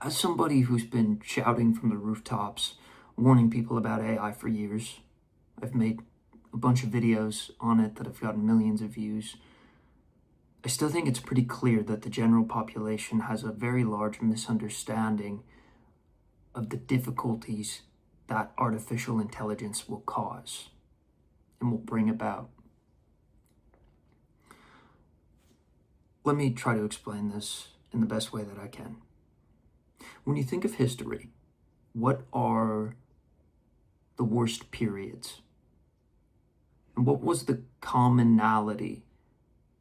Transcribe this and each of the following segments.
As somebody who's been shouting from the rooftops, warning people about AI for years, I've made a bunch of videos on it that have gotten millions of views. I still think it's pretty clear that the general population has a very large misunderstanding of the difficulties that artificial intelligence will cause and will bring about. Let me try to explain this in the best way that I can. When you think of history, what are the worst periods? And what was the commonality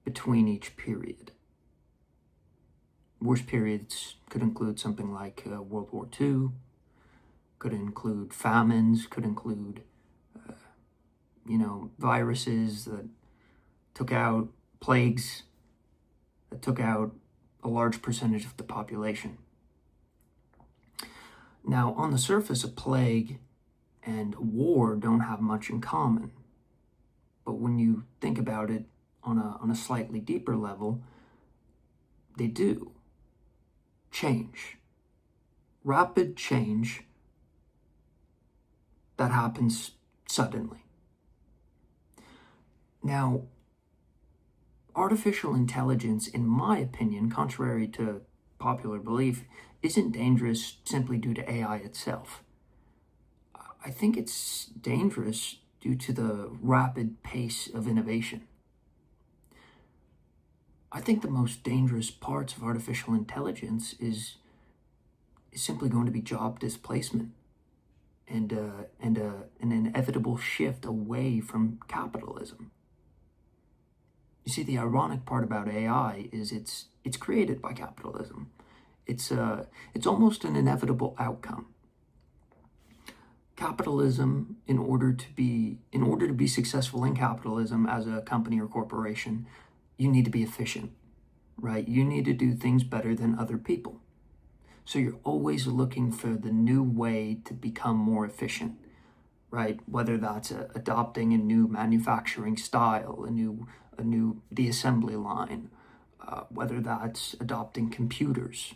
between each period? Worst periods could include something like World War II, could include famines, could include, viruses that took out, plagues that took out a large percentage of the population. Now, on the surface, a plague and a war don't have much in common. But when you think about it on a slightly deeper level, they do. Change. Rapid change that happens suddenly. Now, artificial intelligence, in my opinion, contrary to popular belief, isn't dangerous simply due to AI itself. I think it's dangerous due to the rapid pace of innovation. I think the most dangerous parts of artificial intelligence is simply going to be job displacement and an inevitable shift away from capitalism. You see, the ironic part about AI is it's created by capitalism. It's almost an inevitable outcome. Capitalism, in order to be successful in capitalism as a company or corporation, you need to be efficient, right? You need to do things better than other people. So you're always looking for the new way to become more efficient, right? Whether that's adopting a new manufacturing style, the assembly line, whether that's adopting computers.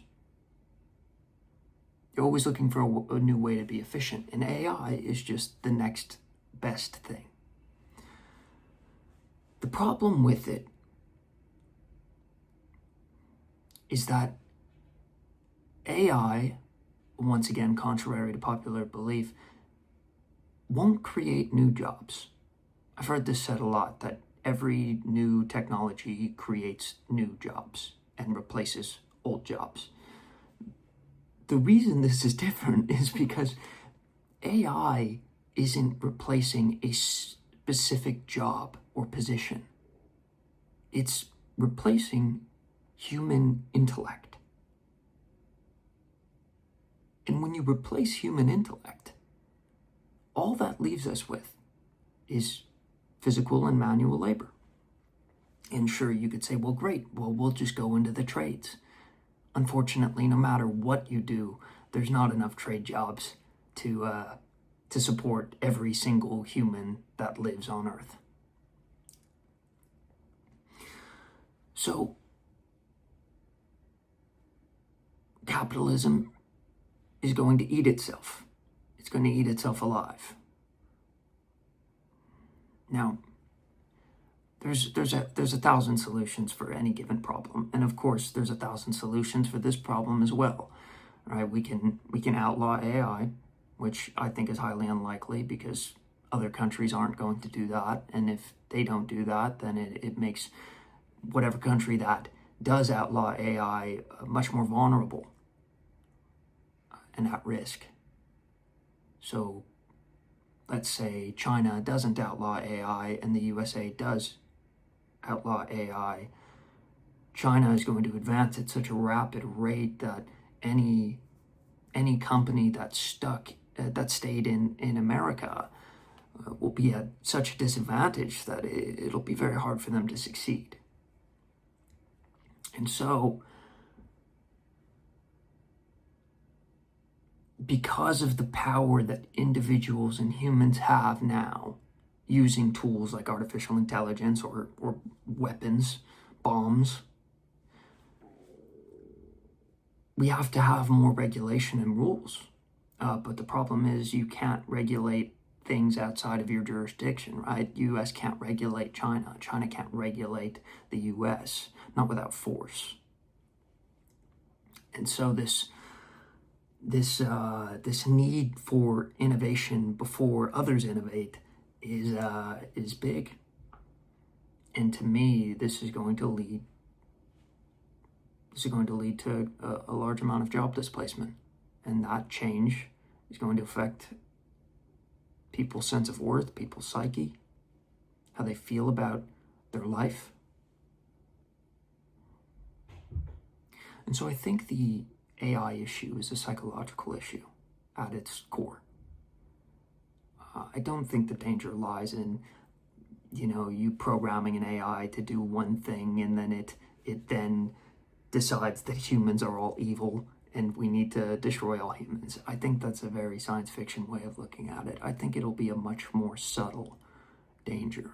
You're always looking for a new way to be efficient, and AI is just the next best thing. The problem with it is that AI, once again, contrary to popular belief, won't create new jobs. I've heard this said a lot, that every new technology creates new jobs and replaces old jobs. The reason this is different is because AI isn't replacing a specific job or position. It's replacing human intellect. And when you replace human intellect, all that leaves us with is physical and manual labor. And sure, you could say, well, great, we'll just go into the trades. Unfortunately, no matter what you do, there's not enough trade jobs to support every single human that lives on Earth. So, capitalism is going to eat itself. It's going to eat itself alive. Now, there's 1,000 solutions for any given problem, and of course, there's 1,000 solutions for this problem as well. Right? We can outlaw AI, which I think is highly unlikely because other countries aren't going to do that, and if they don't do that, then it makes whatever country that does outlaw AI much more vulnerable and at risk. So let's say China doesn't outlaw AI and the USA does outlaw AI. China is going to advance at such a rapid rate that any company that stayed in America will be at such a disadvantage that it'll be very hard for them to succeed. And so, because of the power that individuals and humans have now, using tools like artificial intelligence or weapons, bombs, we have to have more regulation and rules. But the problem is you can't regulate things outside of your jurisdiction, right? U.S. can't regulate China. China can't regulate the U.S., not without force. And so this need for innovation before others innovate is big. And to me, this is going to lead to a large amount of job displacement. And that change is going to affect people's sense of worth, people's psyche, how they feel about their life. And so I think the AI issue is a psychological issue at its core. I don't think the danger lies in, you programming an AI to do one thing and then it then decides that humans are all evil and we need to destroy all humans. I think that's a very science fiction way of looking at it. I think it'll be a much more subtle danger.